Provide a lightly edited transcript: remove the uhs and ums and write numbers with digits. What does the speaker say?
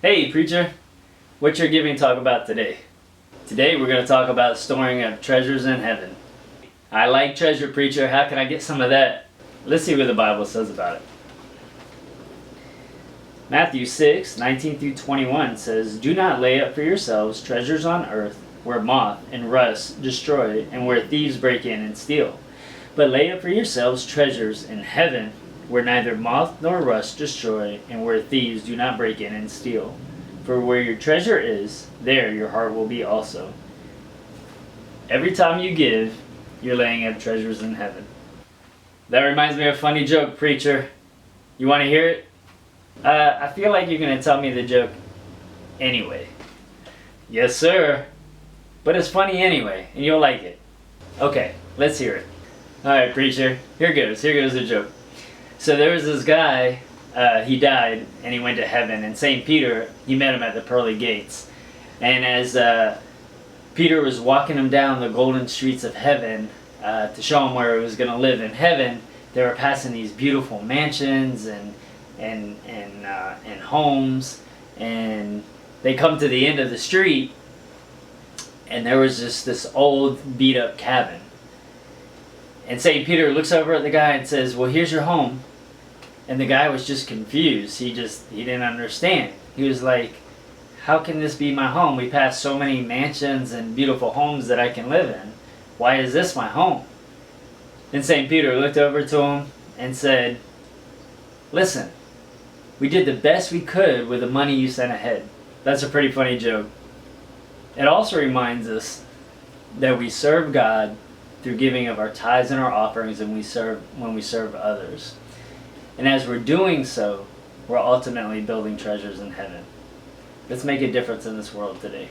Hey preacher, what's your giving talk about today? Today we're going to talk about storing up treasures in heaven. I like treasure, preacher. How can I get some of that? Let's see what the Bible says about it. Matthew 6:19 through 21 says, "Do not lay up for yourselves treasures on earth, where moth and rust destroy, and where thieves break in and steal. But lay up for yourselves treasures in heaven, where neither moth nor rust destroy, and where thieves do not break in and steal. For where your treasure is, there your heart will be also." Every time you give, you're laying up treasures in heaven. That reminds me of a funny joke, preacher. You want to hear it? I feel like you're going to tell me the joke anyway. Yes, sir. But it's funny anyway, and you'll like it. Okay, let's hear it. Alright, preacher. Here goes the joke. So there was this guy, he died, and he went to heaven, and St. Peter, he met him at the pearly gates. And as Peter was walking him down the golden streets of heaven to show him where he was going to live in heaven, they were passing these beautiful mansions and homes, and they come to the end of the street, and there was just this old beat up cabin. And St. Peter looks over at the guy and says, "Well, here's your home." And the guy was just confused. He didn't understand. He was like, "How can this be my home? We pass so many mansions and beautiful homes that I can live in. Why is this my home?" Then St. Peter looked over to him and said, "Listen, we did the best we could with the money you sent ahead." That's a pretty funny joke. It also reminds us that we serve God through giving of our tithes and our offerings, and when we serve others. And as we're doing so, we're ultimately building treasures in heaven. Let's make a difference in this world today.